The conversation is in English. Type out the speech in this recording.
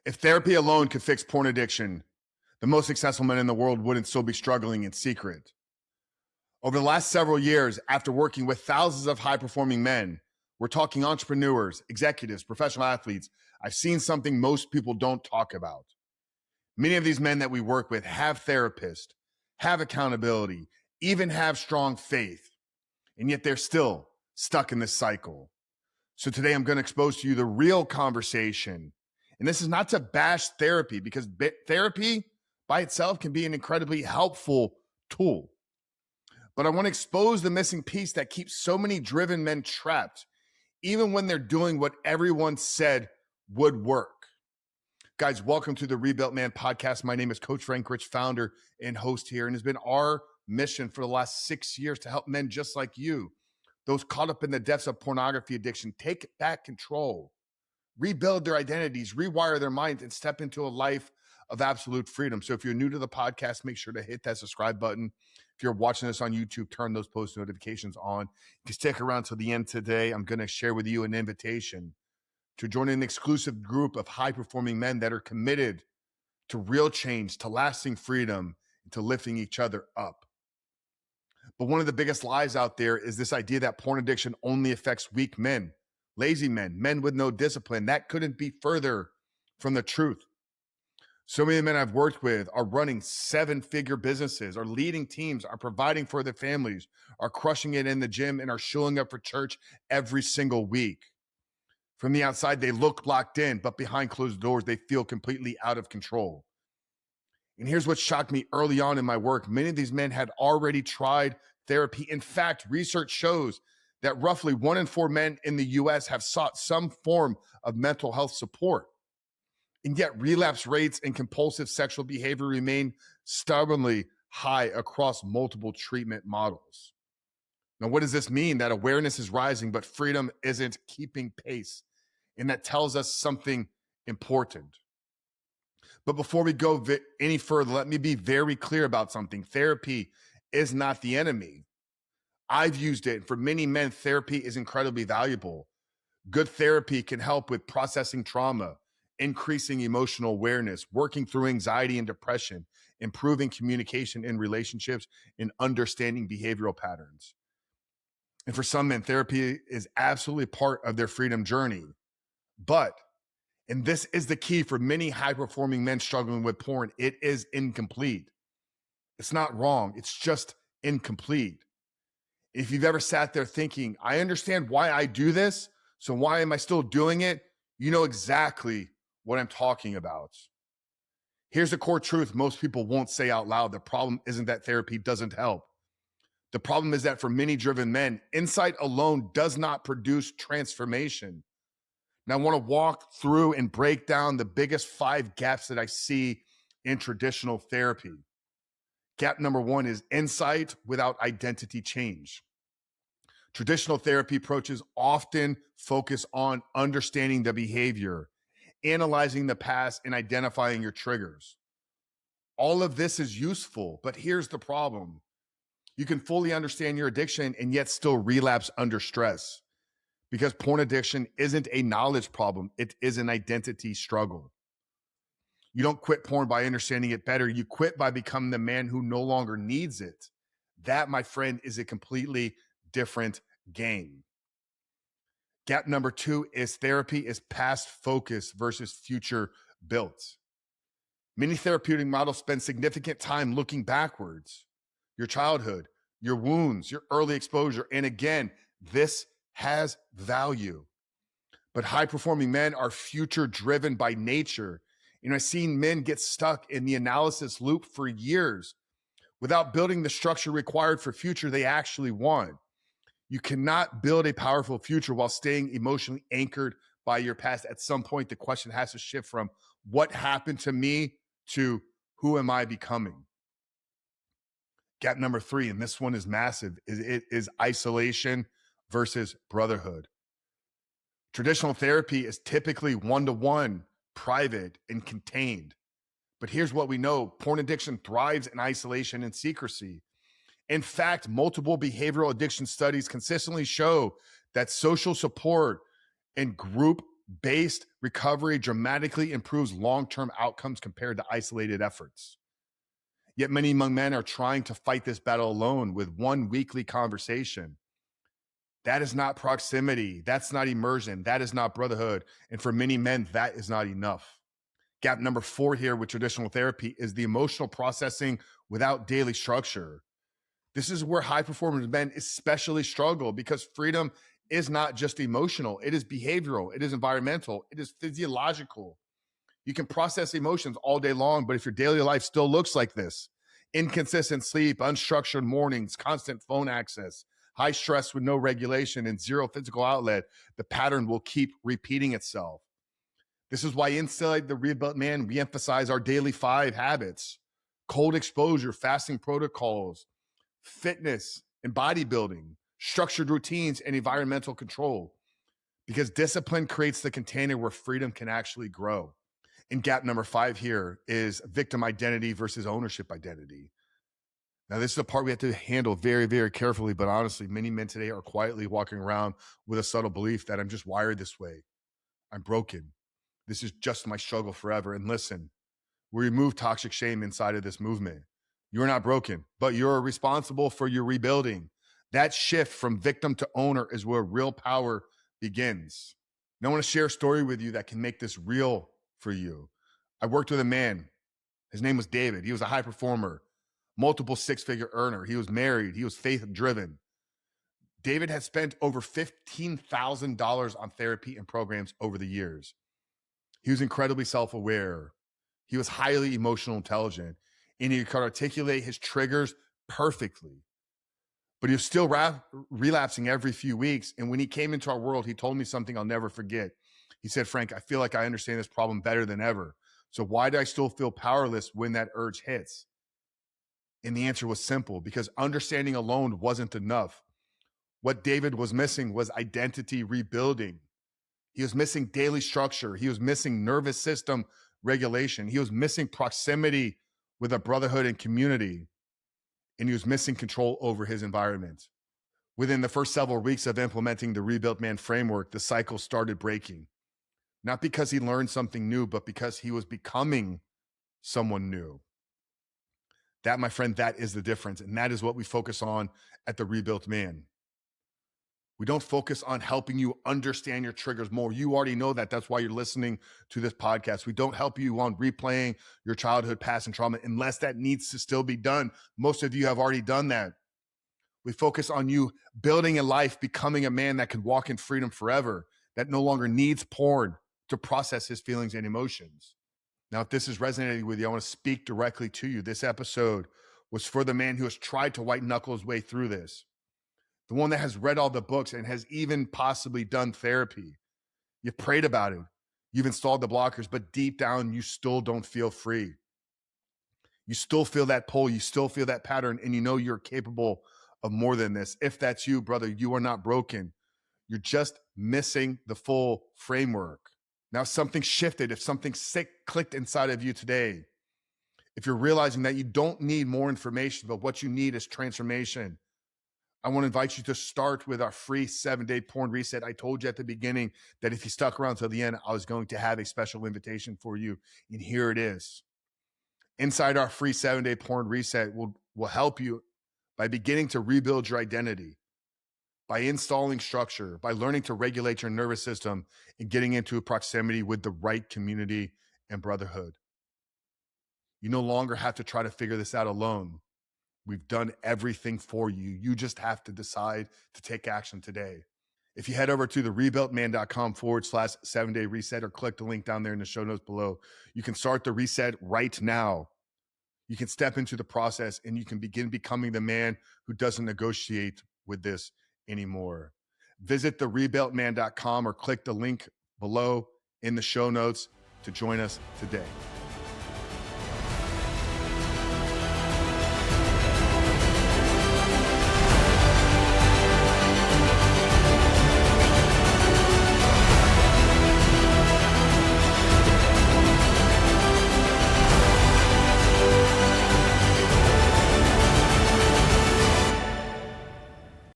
If therapy alone could fix porn addiction, the most successful men in the world wouldn't still be struggling in secret. Over the last several years, after working with thousands of high performing men, we're talking entrepreneurs, executives, professional athletes, I've seen something most people don't talk about. Many of these men that we work with have therapists, have accountability, even have strong faith, and yet they're still stuck in this cycle. So today I'm going to expose to you the real conversation. And this is not to bash therapy, because therapy by itself can be an incredibly helpful tool. But I want to expose the missing piece that keeps so many driven men trapped, even when they're doing what everyone said would work. Guys, welcome to the Rebuilt Man podcast. My name is Coach Frank Rich, founder and host here, and it's been our mission for the last 6 years to help men just like you, those caught up in the depths of pornography addiction, take back control, rebuild their identities, rewire their minds, and step into a life of absolute freedom. So if you're new to the podcast, make sure to hit that subscribe button. If you're watching this on YouTube, turn those post notifications on. If you stick around till the end today, I'm going to share with you an invitation to join an exclusive group of high-performing men that are committed to real change, to lasting freedom, and to lifting each other up. But one of the biggest lies out there is this idea that porn addiction only affects weak men, lazy men, men with no discipline. That couldn't be further from the truth. So many men I've worked with are running 7-figure businesses, are leading teams, are providing for their families, are crushing it in the gym, and are showing up for church every single week. From the outside, they look locked in, but behind closed doors, they feel completely out of control. And here's what shocked me early on in my work. Many of these men had already tried therapy. In fact, research shows that roughly 1 in 4 men in the US have sought some form of mental health support. And yet relapse rates and compulsive sexual behavior remain stubbornly high across multiple treatment models. Now, what does this mean? That awareness is rising, but freedom isn't keeping pace. And that tells us something important. But before we go any further, let me be very clear about something. Therapy is not the enemy. I've used it. For many men, therapy is incredibly valuable. Good therapy can help with processing trauma, increasing emotional awareness, working through anxiety and depression, improving communication in relationships, and understanding behavioral patterns. And for some men, therapy is absolutely part of their freedom journey. But, and this is the key for many high-performing men struggling with porn, it is incomplete. It's not wrong. It's just incomplete. If you've ever sat there thinking, I understand why I do this, so why am I still doing it? You know exactly what I'm talking about. Here's the core truth most people won't say out loud. The problem isn't that therapy doesn't help. The problem is that for many driven men, insight alone does not produce transformation. Now, I want to walk through and break down the biggest 5 gaps that I see in traditional therapy. Gap number 1 is insight without identity change. Traditional therapy approaches often focus on understanding the behavior, analyzing the past, and identifying your triggers. All of this is useful, but here's the problem. You can fully understand your addiction and yet still relapse under stress, because porn addiction isn't a knowledge problem. It is an identity struggle. You don't quit porn by understanding it better. You quit by becoming the man who no longer needs it. That, my friend, is a completely different game. Gap number 2 is therapy is past focus versus future built. Many therapeutic models spend significant time looking backwards, your childhood, your wounds, your early exposure. And again, this has value. But high-performing men are future-driven by nature. I've seen men get stuck in the analysis loop for years without building the structure required for future they actually want. You cannot build a powerful future while staying emotionally anchored by your past. At some point, the question has to shift from what happened to me to who am I becoming? Gap number 3, and this one is massive, is isolation versus brotherhood. Traditional therapy is typically one-to-one, private, and contained. But here's what we know. Porn addiction thrives in isolation and secrecy. In fact, multiple behavioral addiction studies consistently show that social support and group Based recovery dramatically improves long-term outcomes compared to isolated efforts. Yet many young men are trying to fight this battle alone with one weekly conversation. That is not proximity. That's not immersion. That is not brotherhood. And for many men, that is not enough. Gap number 4 here with traditional therapy is the emotional processing without daily structure. This is where high performance men especially struggle, because freedom is not just emotional. It is behavioral. It is environmental. It is physiological. You can process emotions all day long, but if your daily life still looks like this, inconsistent sleep, unstructured mornings, constant phone access, high stress with no regulation, and zero physical outlet, the pattern will keep repeating itself. This is why inside the Rebuilt Man, we emphasize our daily 5 habits: cold exposure, fasting protocols, fitness and bodybuilding, structured routines, and environmental control. Because discipline creates the container where freedom can actually grow. And gap number 5 here is victim identity versus ownership identity. Now, this is the part we have to handle very, very carefully. But honestly, many men today are quietly walking around with a subtle belief that I'm just wired this way. I'm broken. This is just my struggle forever. And listen, we remove toxic shame inside of this movement. You're not broken, but you're responsible for your rebuilding. That shift from victim to owner is where real power begins. Now, I want to share a story with you that can make this real for you. I worked with a man. His name was David. He was a high performer, multiple 6-figure earner. He was married. He was faith-driven. David had spent over $15,000 on therapy and programs over the years. He was incredibly self-aware. He was highly emotional intelligent, and he could articulate his triggers perfectly. But he was still relapsing every few weeks. And when he came into our world, he told me something I'll never forget. He said, "Frank, I feel like I understand this problem better than ever. So why do I still feel powerless when that urge hits?" And the answer was simple: because understanding alone wasn't enough. What David was missing was identity rebuilding. He was missing daily structure. He was missing nervous system regulation. He was missing proximity with a brotherhood and community. And he was missing control over his environment. Within the first several weeks of implementing the Rebuilt Man framework, the cycle started breaking. Not because he learned something new, but because he was becoming someone new. That, my friend, that is the difference. And that is what we focus on at the Rebuilt Man. We don't focus on helping you understand your triggers more. You already know that. That's why you're listening to this podcast. We don't help you on replaying your childhood past and trauma unless that needs to still be done. Most of you have already done that. We focus on you building a life, becoming a man that can walk in freedom forever, that no longer needs porn to process his feelings and emotions. Now, if this is resonating with you, I want to speak directly to you. This episode was for the man who has tried to white knuckle his way through this. The one that has read all the books and has even possibly done therapy. You've prayed about it. You've installed the blockers, but deep down, you still don't feel free. You still feel that pull. You still feel that pattern, and you know you're capable of more than this. If that's you, brother, you are not broken. You're just missing the full framework. Now, something shifted. If something sick clicked inside of you today, if you're realizing that you don't need more information, but what you need is transformation, I want to invite you to start with our free 7-day porn reset. I told you at the beginning that if you stuck around till the end, I was going to have a special invitation for you. And here it is. Inside our free 7-day porn reset will help you by beginning to rebuild your identity, by installing structure, by learning to regulate your nervous system, and getting into a proximity with the right community and brotherhood. You no longer have to try to figure this out alone. We've done everything for you. You just have to decide to take action today. If you head over to the rebuiltman.com/7-day reset or click the link down there in the show notes below, you can start the reset right now. You can step into the process and you can begin becoming the man who doesn't negotiate with this anymore. Visit the rebuiltman.com or click the link below in the show notes to join us today.